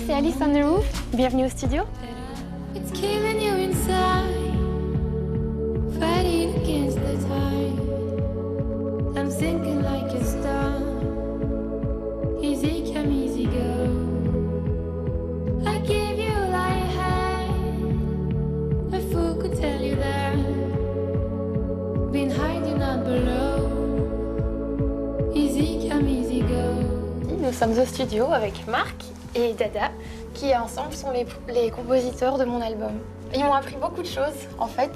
c'est Alice on the Roof. Bienvenue au studio. It's killing you inside, fighting against the tide. I'm sinking like a star. Easy come, easy go. I give you like high. A fool could tell you that. Been hiding out below. Easy come, easy go. Nous sommes au studio avec Marc et Dada, qui ensemble sont les compositeurs de mon album. Ils m'ont appris beaucoup de choses, en fait.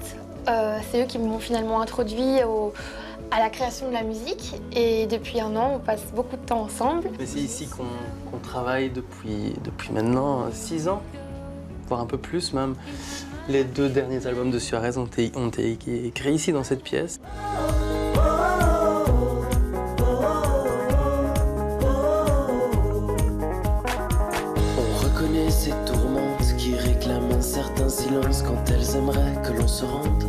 C'est eux qui m'ont finalement introduit à la création de la musique. Et depuis un an, on passe beaucoup de temps ensemble. C'est ici qu'on travaille depuis maintenant 6 ans, voire un peu plus même. Les 2 derniers albums de Suarez ont été écrits ici, dans cette pièce. Ces tourmentes qui réclament un certain silence quand elles aimeraient que l'on se rende.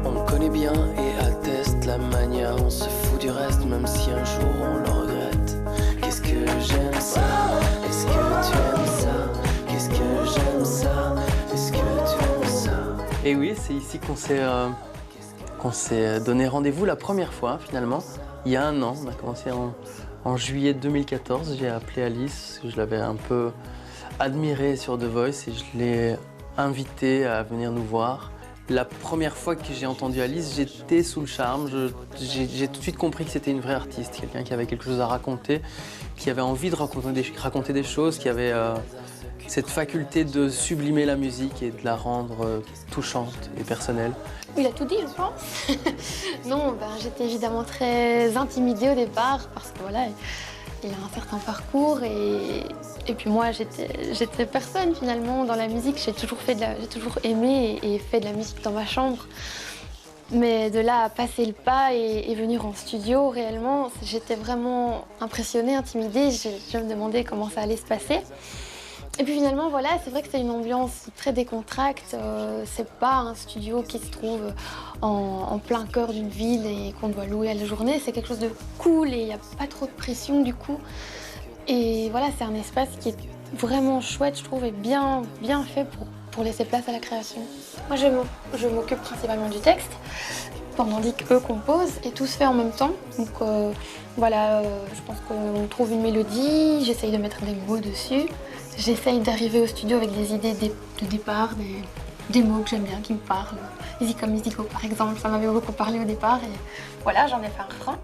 On connaît bien et atteste la manière, on se fout du reste même si un jour on le regrette. Qu'est-ce que j'aime ça? Est-ce que tu aimes ça? Qu'est-ce que j'aime ça? Est-ce que tu aimes ça? Et oui, c'est ici qu'on s'est donné rendez-vous la première fois finalement, il y a un an. On a commencé en juillet 2014, j'ai appelé Alice, je l'avais un peu admirée sur The Voice et je l'ai invitée à venir nous voir. La première fois que j'ai entendu Alice, j'étais sous le charme, j'ai tout de suite compris que c'était une vraie artiste, quelqu'un qui avait quelque chose à raconter, qui avait envie de raconter des choses, qui avait cette faculté de sublimer la musique et de la rendre touchante et personnelle. Il a tout dit, je pense. Non, j'étais évidemment très intimidée au départ parce que voilà, il a un certain parcours et puis moi j'étais personne finalement dans la musique. J'ai toujours aimé et fait de la musique dans ma chambre. Mais de là à passer le pas et venir en studio, réellement, j'étais vraiment impressionnée, intimidée. Je me demandais comment ça allait se passer. Et puis finalement, voilà, c'est vrai que c'est une ambiance très décontracte. C'est pas un studio qui se trouve en plein cœur d'une ville et qu'on doit louer à la journée. C'est quelque chose de cool et il n'y a pas trop de pression du coup. Et voilà, c'est un espace qui est vraiment chouette, je trouve, et bien fait pour laisser place à la création. Moi, je m'occupe principalement du texte, pendant qu'eux composent, et tout se fait en même temps. Donc voilà, je pense qu'on trouve une mélodie, j'essaye de mettre des mots dessus. J'essaye d'arriver au studio avec des idées de départ, des mots que j'aime bien, qui me parlent. Easy comme Easy Go, par exemple, ça m'avait beaucoup parlé au départ et voilà, j'en ai fait un refrain.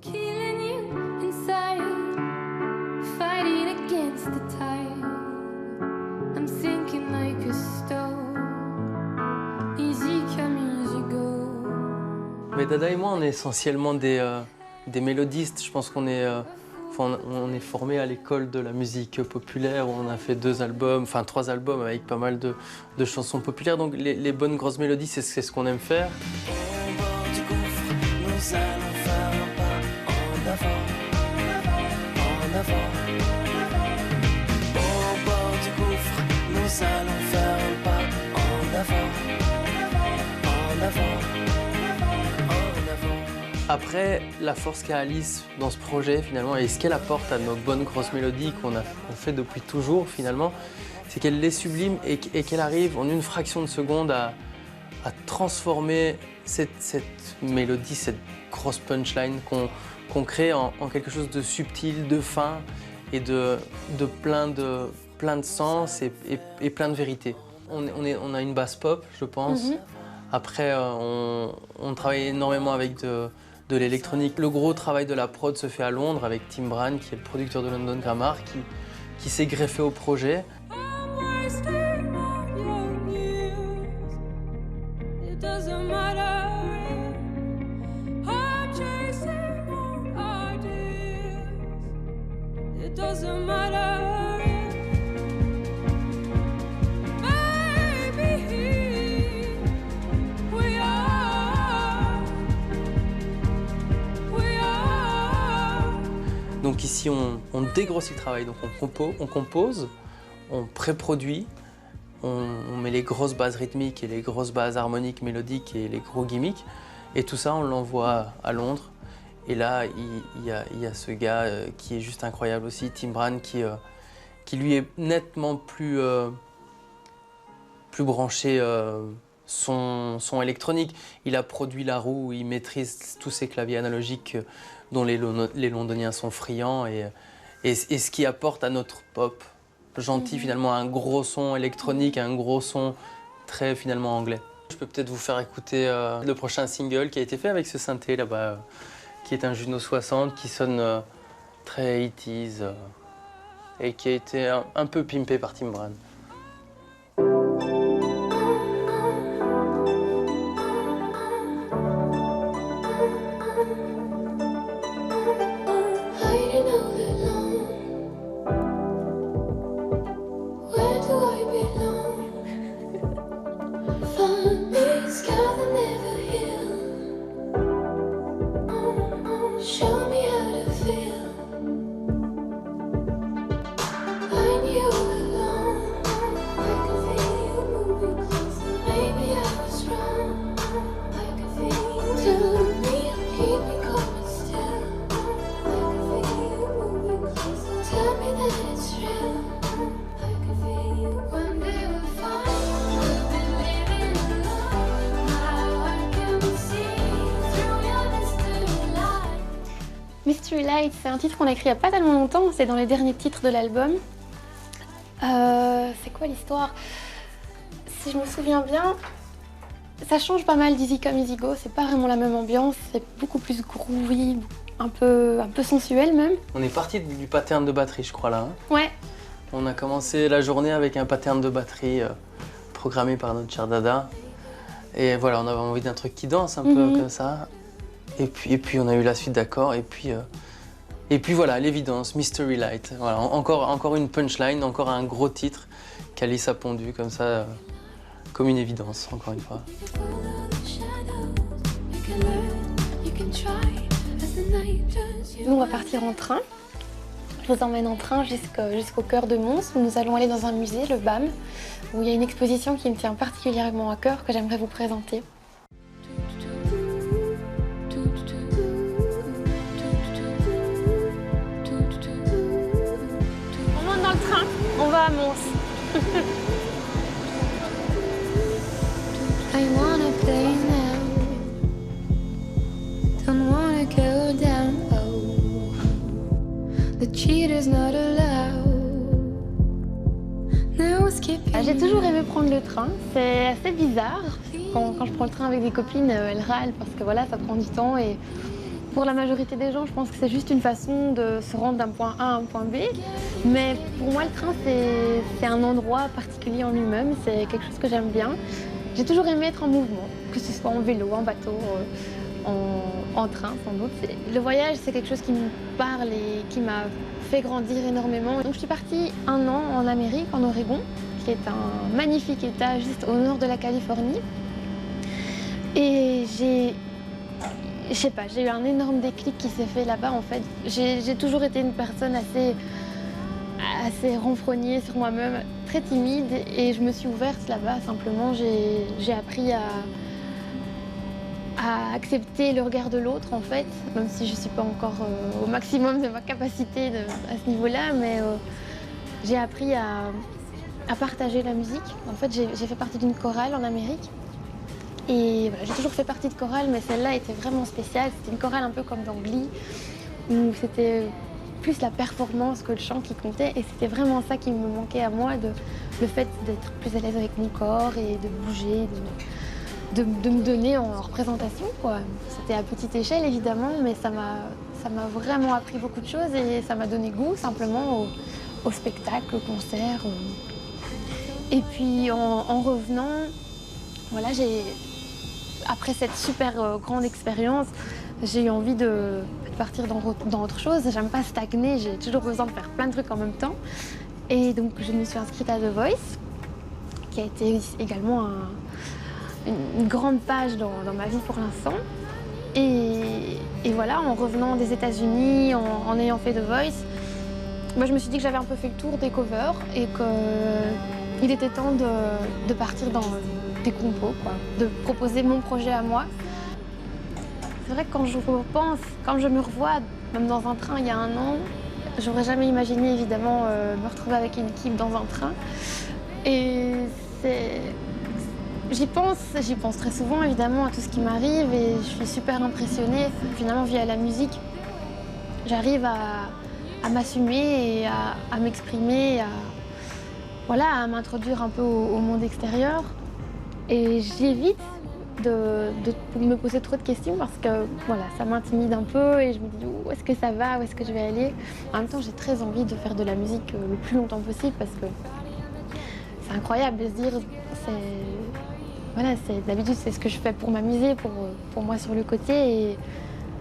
Killing you inside, fighting against the tide. I'm sinking like a stone. Easy come, easy go. Mais Dada et moi, on est essentiellement des mélodistes. Je pense qu'on est... on est formé à l'école de la musique populaire, où on a fait 3 albums avec pas mal de chansons populaires. Donc les bonnes grosses mélodies, c'est ce qu'on aime faire. Au bord du gouffre, nous allons faire un pas en avant, en avant. Au bord du gouffre, nous allons faire un pas en avant, en avant. Après, la force qu'a Alice dans ce projet, finalement, et ce qu'elle apporte à nos bonnes grosses mélodies qu'on fait depuis toujours, finalement, c'est qu'elle les sublime et qu'elle arrive en une fraction de seconde à transformer cette mélodie, cette grosse punchline qu'on crée en quelque chose de subtil, de fin et de plein de sens et plein de vérité. On a une basse pop, je pense. Après, on travaille énormément avec de l'électronique. Le gros travail de la prod se fait à Londres avec Tim Bran, qui est le producteur de London Grammar, qui s'est greffé au projet. Donc ici, on dégrossit le travail, donc on compose, on pré-produit, on met les grosses bases rythmiques et les grosses bases harmoniques, mélodiques et les gros gimmicks, et tout ça, on l'envoie à Londres. Et là, il y a ce gars qui est juste incroyable aussi, Tim Bran, qui lui est nettement plus branché son électronique. Il a produit la roue, il maîtrise tous ces claviers analogiques dont les Londoniens sont friands et ce qui apporte à notre pop gentil finalement un gros son électronique, un gros son très finalement anglais. Je peux peut-être vous faire écouter le prochain single qui a été fait avec ce synthé là-bas, qui est un Juno 60 qui sonne très 80s et qui a été un peu pimpé par Timbaland. Hiding all alone. Where do I belong? Find me, scar that never heal. Show me how to feel. Find you alone. I can feel you moving closer. Maybe I was wrong. I can feel you telling me to keep me coming still. I can feel you moving closer. Tell me that it's real. I can feel you. One day we'll find we've been living alone. Now I can see through your mystery light. Mystery Light, c'est un titre qu'on a écrit il n'y a pas tellement longtemps, c'est dans les derniers titres de l'album. C'est quoi l'histoire? Si je me souviens bien, ça change pas mal d'Easy Come Easy Go, c'est pas vraiment la même ambiance, c'est beaucoup plus groovy, un peu sensuel même. On est parti du pattern de batterie, je crois, là. Hein. Ouais, On a commencé la journée avec un pattern de batterie programmé par notre cher Dada. Et voilà, on avait envie d'un truc qui danse un peu comme ça. Et puis on a eu la suite d'accords. Et puis voilà, l'évidence, Mystery Light. Voilà, encore une punchline, encore un gros titre qu'Alice a pondu comme ça, comme une évidence, encore une fois. You can follow the shadows. You can learn, you can try as the night turns you. nous on va partir en train. Je vous emmène en train jusqu'au cœur de Mons où nous allons aller dans un musée, le BAM, où il y a une exposition qui me tient particulièrement à cœur que j'aimerais vous présenter. On monte dans le train, on va à Mons. I wanna play now. Don't wanna go down. Oh, the cheater's not allowed. Now skip. J'ai toujours aimé prendre le train, c'est assez bizarre. Quand je prends le train avec des copines, elles râlent parce que voilà, ça prend du temps et pour la majorité des gens, je pense que c'est juste une façon de se rendre d'un point A à un point B. Mais pour moi, le train, c'est un endroit particulier en lui-même, c'est quelque chose que j'aime bien. J'ai toujours aimé être en mouvement, que ce soit en vélo, en bateau, en train sans doute. Le voyage, c'est quelque chose qui me parle et qui m'a fait grandir énormément. Donc je suis partie 1 an en Amérique, en Oregon, qui est un magnifique état juste au nord de la Californie. Et j'ai eu un énorme déclic qui s'est fait là-bas en fait. J'ai toujours été une personne assez renfrognée sur moi-même, très timide et je me suis ouverte là-bas. Simplement, j'ai appris à accepter le regard de l'autre en fait, même si je ne suis pas encore au maximum de ma capacité à ce niveau-là, mais j'ai appris à partager la musique. En fait, j'ai fait partie d'une chorale en Amérique. Et voilà, j'ai toujours fait partie de chorale, mais celle-là était vraiment spéciale. C'était une chorale un peu comme dans Glee, où c'était plus la performance que le chant qui comptait. Et c'était vraiment ça qui me manquait à moi, le fait d'être plus à l'aise avec mon corps et de bouger, de me donner en représentation, quoi. C'était à petite échelle, évidemment, mais ça m'a vraiment appris beaucoup de choses et ça m'a donné goût simplement au spectacle, au concert. Et puis en revenant, voilà, après cette super grande expérience, j'ai eu envie de partir dans autre chose. J'aime pas stagner, j'ai toujours besoin de faire plein de trucs en même temps. Et donc je me suis inscrite à The Voice, qui a été également une grande page dans ma vie pour l'instant. Et voilà, en revenant des États-Unis, en ayant fait The Voice, moi, je me suis dit que j'avais un peu fait le tour des covers et qu'il était temps de partir dans des compos, quoi, de proposer mon projet à moi. C'est vrai que quand je repense, quand je me revois, même dans un train il y a 1 an, J'aurais jamais imaginé évidemment me retrouver avec une équipe dans un train. Et j'y pense très souvent évidemment à tout ce qui m'arrive et je suis super impressionnée. Finalement, via la musique, j'arrive à m'assumer et à m'exprimer, voilà, à m'introduire un peu au monde extérieur. Et j'évite de me poser trop de questions parce que voilà, ça m'intimide un peu et je me dis où est-ce que ça va, où est-ce que je vais aller. En même temps, j'ai très envie de faire de la musique le plus longtemps possible parce que c'est incroyable de se dire, voilà, d'habitude c'est ce que je fais pour m'amuser, pour moi sur le côté et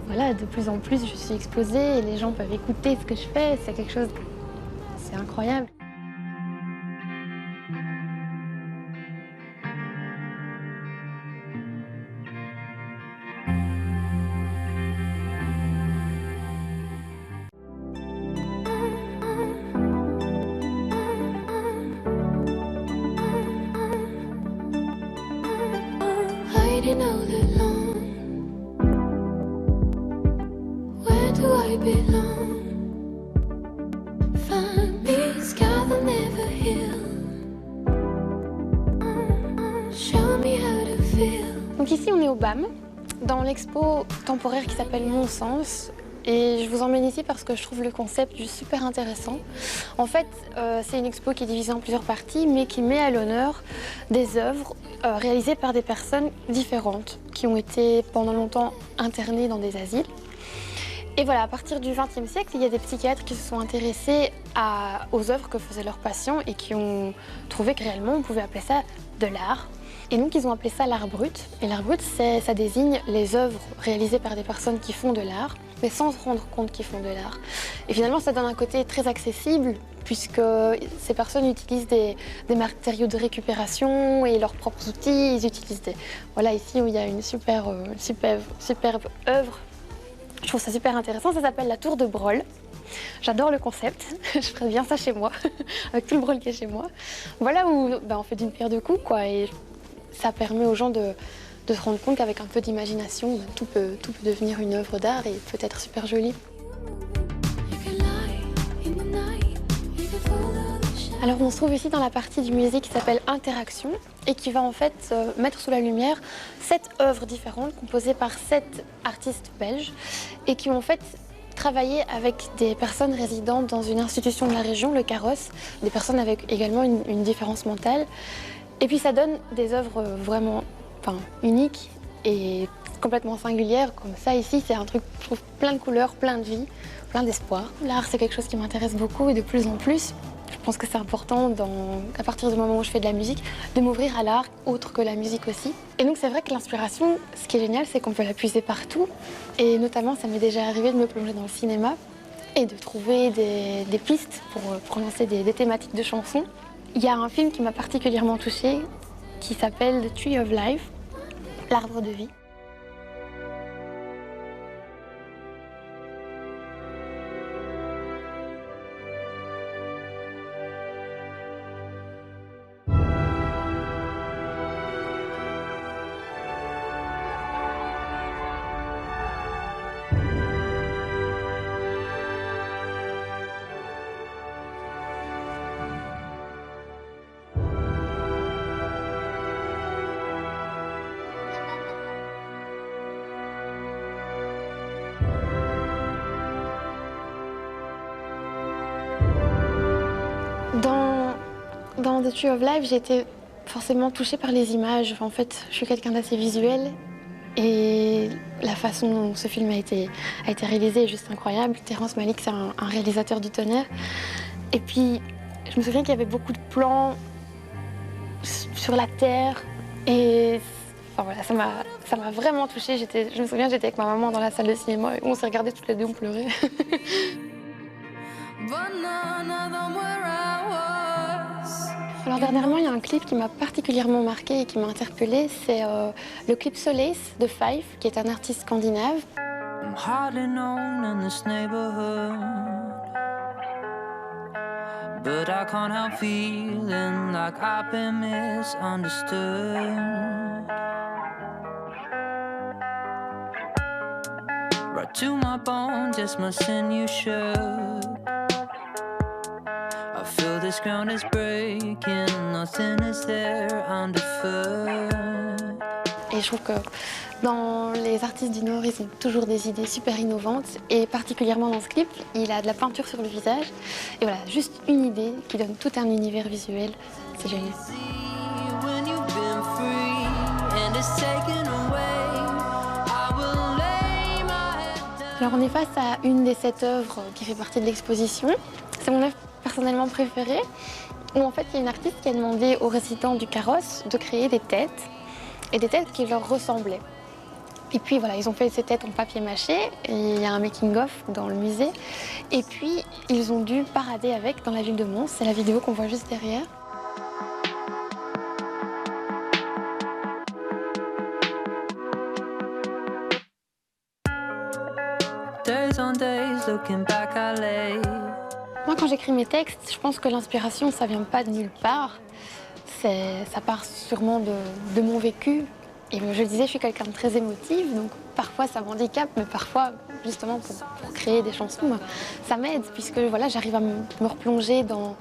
voilà, de plus en plus je suis exposée et les gens peuvent écouter ce que je fais, c'est quelque chose, c'est incroyable. Hiding all alone. Where do I belong? Find me, scars that never heal. Show me how to feel. Donc ici on est au BAM, dans l'expo temporaire qui s'appelle Mon Sens. Et je vous emmène ici parce que je trouve le concept super intéressant. En fait, c'est une expo qui est divisée en plusieurs parties, mais qui met à l'honneur des œuvres réalisées par des personnes différentes, qui ont été pendant longtemps internées dans des asiles. Et voilà, à partir du XXe siècle, il y a des psychiatres qui se sont intéressés aux œuvres que faisaient leurs patients et qui ont trouvé que réellement on pouvait appeler ça de l'art. Et donc ils ont appelé ça l'art brut. Et l'art brut, ça désigne les œuvres réalisées par des personnes qui font de l'art, mais sans se rendre compte qu'ils font de l'art. Et finalement, ça donne un côté très accessible, puisque ces personnes utilisent des matériaux de récupération et leurs propres outils. Ils utilisent Voilà, ici où il y a une superbe œuvre. Je trouve ça super intéressant, ça s'appelle la Tour de Brol. J'adore le concept, je ferais bien ça chez moi, avec tout le brol qui est chez moi. Voilà où on fait d'une pierre deux coups, quoi, et ça permet aux gens de se rendre compte qu'avec un peu d'imagination, tout peut devenir une œuvre d'art et peut être super joli. Alors on se trouve ici dans la partie du musée qui s'appelle Interaction et qui va en fait mettre sous la lumière 7 œuvres différentes composées par 7 artistes belges et qui ont en fait travaillé avec des personnes résidant dans une institution de la région, le Carrosse, des personnes avec également une différence mentale. Et puis ça donne des œuvres vraiment uniques et complètement singulières. Comme ça ici, c'est un truc, je trouve, plein de couleurs, plein de vie, plein d'espoir. L'art, c'est quelque chose qui m'intéresse beaucoup et de plus en plus. Je pense que c'est important, à partir du moment où je fais de la musique, de m'ouvrir à l'art autre que la musique aussi. Et donc c'est vrai que l'inspiration, ce qui est génial, c'est qu'on peut la puiser partout. Et notamment, ça m'est déjà arrivé de me plonger dans le cinéma et de trouver des pistes pour lancer des thématiques de chansons. Il y a un film qui m'a particulièrement touchée, qui s'appelle The Tree of Life, l'arbre de vie. Dans The Tree of Life, j'ai été forcément touchée par les images. En fait, je suis quelqu'un d'assez visuel et la façon dont ce film a été réalisé est juste incroyable. Terrence Malick, c'est un réalisateur du tonnerre. Et puis, je me souviens qu'il y avait beaucoup de plans sur la terre et voilà, ça m'a vraiment touchée. Je me souviens, j'étais avec ma maman dans la salle de cinéma et on s'est regardés toutes les deux, on pleurait. Alors dernièrement, il y a un clip qui m'a particulièrement marquée et qui m'a interpellée. C'est le clip Solace de Five, qui est un artiste scandinave. I'm hardly known in this neighborhood, but I can't help feeling like I've been misunderstood. Right to my bones, yes, my sinews should. Though this ground is breaking, nothing is there underfoot. Et je trouve que dans les artistes du Nord, ils ont toujours des idées super innovantes. Et particulièrement dans ce clip, il a de la peinture sur le visage. Et voilà, juste une idée qui donne tout un univers visuel. C'est génial. When you've been free and it's taken away, I will lay my head down. Alors on est face à une des 7 œuvres qui fait partie de l'exposition. C'est mon œuvre personnellement préférée, où en fait il y a une artiste qui a demandé aux résidents du carrosse de créer des têtes, et des têtes qui leur ressemblaient. Et puis voilà, ils ont fait ces têtes en papier mâché, et il y a un making-of dans le musée. Et puis ils ont dû parader avec dans la ville de Mons, c'est la vidéo qu'on voit juste derrière. Days on days looking back, I lay. Moi, quand j'écris mes textes, je pense que l'inspiration, ça vient pas de nulle part. Ça part sûrement de mon vécu. Et je le disais, je suis quelqu'un de très émotive, donc parfois ça m'handicape, mais parfois, justement, pour créer des chansons, ça m'aide, puisque voilà, j'arrive à me replonger dans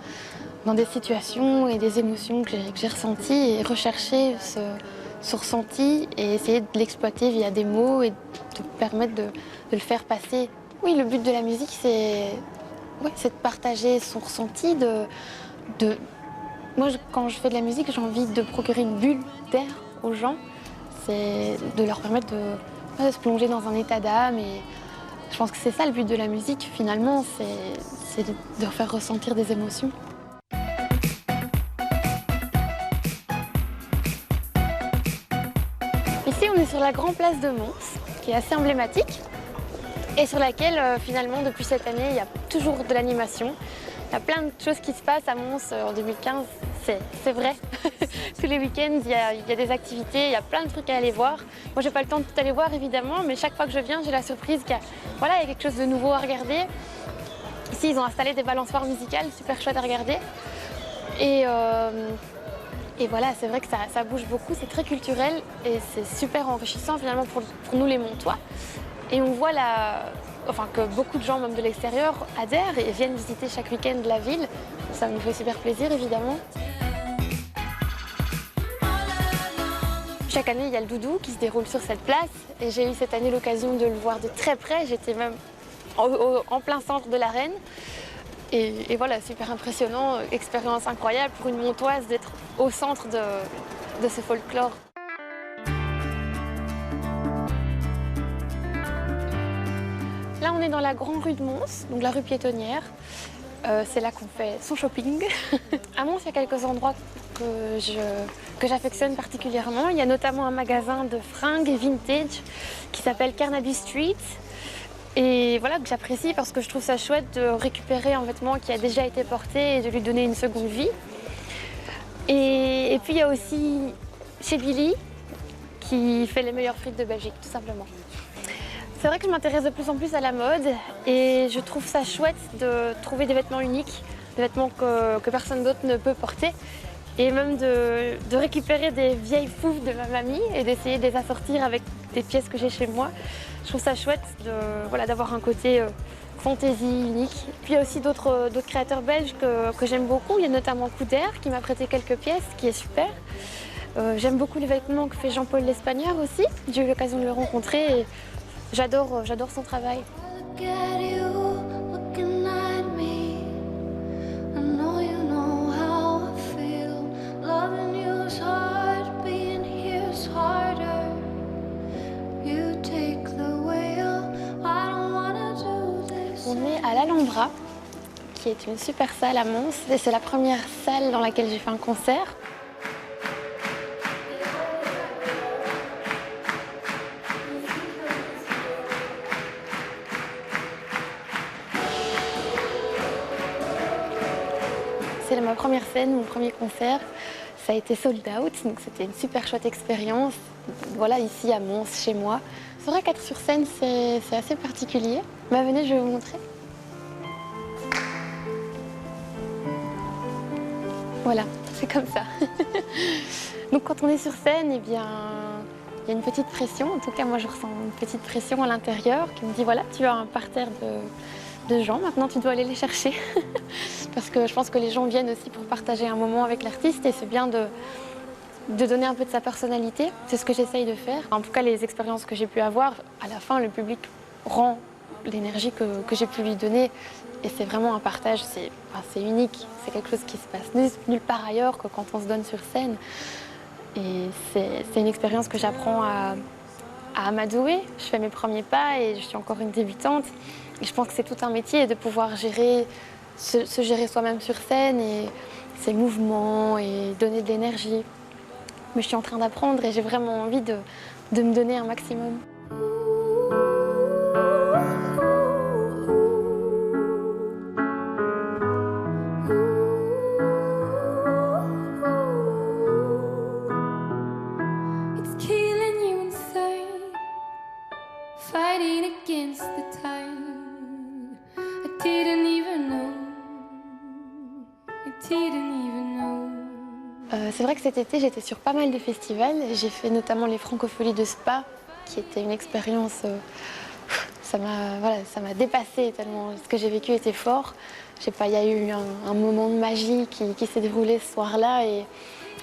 des situations et des émotions que j'ai ressenties et rechercher ce ressenti et essayer de l'exploiter via des mots et de permettre de le faire passer. Oui, le but de la musique, c'est de partager son ressenti, Moi, quand je fais de la musique, j'ai envie de procurer une bulle d'air aux gens. C'est de leur permettre de se plonger dans un état d'âme. Et je pense que c'est ça le but de la musique, finalement, c'est de leur faire ressentir des émotions. Ici, on est sur la grande place de Mons, qui est assez emblématique, et sur laquelle, finalement, depuis cette année, il y a toujours de l'animation. Il y a plein de choses qui se passent à Mons en 2015, c'est vrai. Tous les week-ends, il y a des activités, il y a plein de trucs à aller voir. Moi, j'ai pas le temps de tout aller voir, évidemment, mais chaque fois que je viens, j'ai la surprise qu'il y a quelque chose de nouveau à regarder. Ici, ils ont installé des balançoires musicales, super chouette à regarder. Et voilà, c'est vrai que ça bouge beaucoup, c'est très culturel et c'est super enrichissant finalement pour nous les Montois. Et on voit que beaucoup de gens, même de l'extérieur, adhèrent et viennent visiter chaque week-end la ville. Ça me fait super plaisir, évidemment. Chaque année, il y a le doudou qui se déroule sur cette place. Et j'ai eu cette année l'occasion de le voir de très près. J'étais même en plein centre de l'arène. Et voilà, super impressionnant, expérience incroyable pour une Montoise d'être au centre de ce folklore. Là, on est dans la grande rue de Mons, donc la rue piétonnière. C'est là qu'on fait son shopping. À Mons, il y a quelques endroits que j'affectionne particulièrement. Il y a notamment un magasin de fringues vintage qui s'appelle Carnaby Street. Et voilà, que j'apprécie parce que je trouve ça chouette de récupérer un vêtement qui a déjà été porté et de lui donner une seconde vie. Et puis il y a aussi chez Billy qui fait les meilleures frites de Belgique, tout simplement. C'est vrai que je m'intéresse de plus en plus à la mode et je trouve ça chouette de trouver des vêtements uniques, des vêtements que personne d'autre ne peut porter. Et même de récupérer des vieilles foufs de ma mamie et d'essayer de les assortir avec des pièces que j'ai chez moi. Je trouve ça chouette d'avoir un côté fantaisie unique. Puis il y a aussi d'autres créateurs belges que j'aime beaucoup. Il y a notamment Couder qui m'a prêté quelques pièces, qui est super. J'aime beaucoup les vêtements que fait Jean-Paul l'Espagnard aussi. J'ai eu l'occasion de le rencontrer et j'adore son travail. Look at you, looking at me. I know you know how I feel. Loving you's hard, being here's harder. You take the wheel, I don't wanna do this. On est à l'Alhambra, qui est une super salle à Mons. Et c'est la première salle dans laquelle j'ai fait un concert. C'est ma première scène, mon premier concert. Ça a été sold out, donc c'était une super chouette expérience. Voilà, ici à Mons, chez moi. C'est vrai qu'être sur scène, c'est assez particulier. Bah, venez, je vais vous montrer. Voilà, c'est comme ça. Donc quand on est sur scène, eh bien, il y a une petite pression. En tout cas, moi, je ressens une petite pression à l'intérieur qui me dit, voilà, tu as un parterre de gens. Maintenant, tu dois aller les chercher. Parce que je pense que les gens viennent aussi pour partager un moment avec l'artiste et c'est bien de donner un peu de sa personnalité. C'est ce que j'essaye de faire. En tout cas, les expériences que j'ai pu avoir, à la fin, le public rend l'énergie que j'ai pu lui donner. Et c'est vraiment un partage, c'est unique. C'est quelque chose qui se passe nulle part ailleurs que quand on se donne sur scène. Et c'est une expérience que j'apprends à amadouer. Je fais mes premiers pas et je suis encore une débutante. Et je pense que c'est tout un métier de pouvoir se gérer soi-même sur scène et ses mouvements et donner de l'énergie. Mais je suis en train d'apprendre et j'ai vraiment envie de me donner un maximum. It's killing you inside, fighting against the tide. I didn't even know. I didn't even know. C'est vrai que cet été, j'étais sur pas mal de festivals. J'ai fait notamment les Francopholies de Spa, qui était une expérience... ça m'a dépassée tellement ce que j'ai vécu était fort. Je sais pas, il y a eu un moment de magie qui s'est déroulé ce soir-là et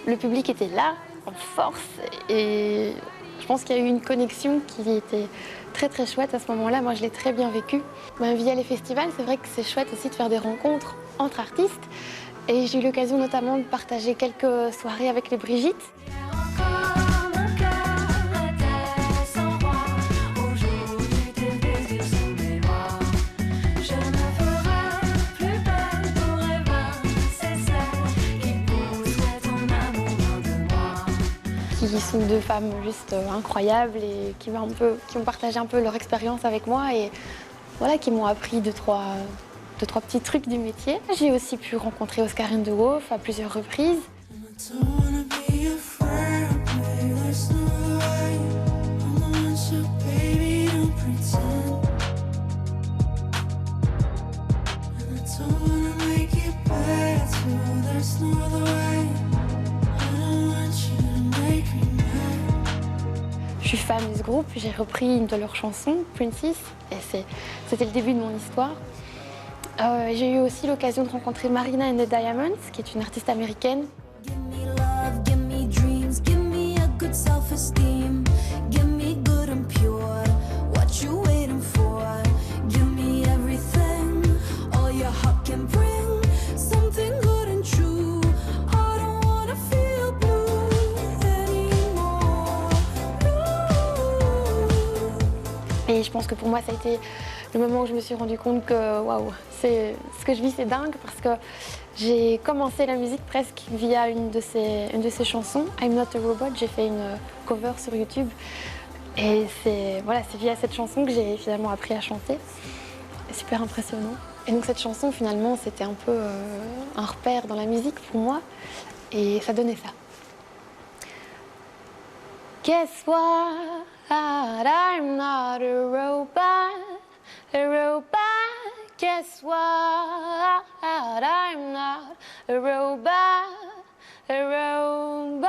le public était là, en force. Et je pense qu'il y a eu une connexion qui était très très chouette à ce moment-là. Moi, je l'ai très bien vécu. Via les festivals, c'est vrai que c'est chouette aussi de faire des rencontres entre artistes. Et j'ai eu l'occasion notamment de partager quelques soirées avec les Brigitte. Encore mon cœur était sans roi. Aujourd'hui tes baisers sous mes bras. Je me ferai plus belle pour évincer celle qui pousserait ton amour loin de moi. Qui sont deux femmes juste incroyables et qui ont partagé un peu leur expérience avec moi et voilà, qui m'ont appris deux, trois petits trucs du métier. J'ai aussi pu rencontrer Oscarine de Wolf à plusieurs reprises. Je suis fan de ce groupe, j'ai repris une de leurs chansons, Princess, et c'était le début de mon histoire. J'ai eu aussi l'occasion de rencontrer Marina and the Diamonds, qui est une artiste américaine. Give me love, give me dreams, give me a good self-esteem. Give me good and pure, what you waiting for? Give me everything, all your heart can bring. Something good and true, I don't wanna feel blue anymore. Et je pense que pour moi, ça a été le moment où je me suis rendu compte que waouh, ce que je vis, c'est dingue parce que j'ai commencé la musique presque via une de ses chansons, I'm Not a Robot. J'ai fait une cover sur YouTube et c'est via cette chanson que j'ai finalement appris à chanter. C'est super impressionnant. Et donc cette chanson, finalement, c'était un peu un repère dans la musique pour moi et ça donnait ça. Guess what? I'm not a robot. A robot, guess what? I'm not a robot, a robot.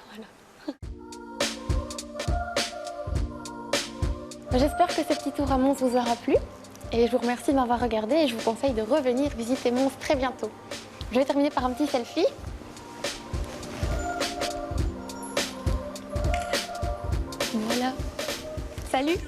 Voilà. J'espère que ce petit tour à Mons vous aura plu et je vous remercie de m'avoir regardé et je vous conseille de revenir visiter Mons très bientôt. Je vais terminer par un petit selfie. Voilà. Salut!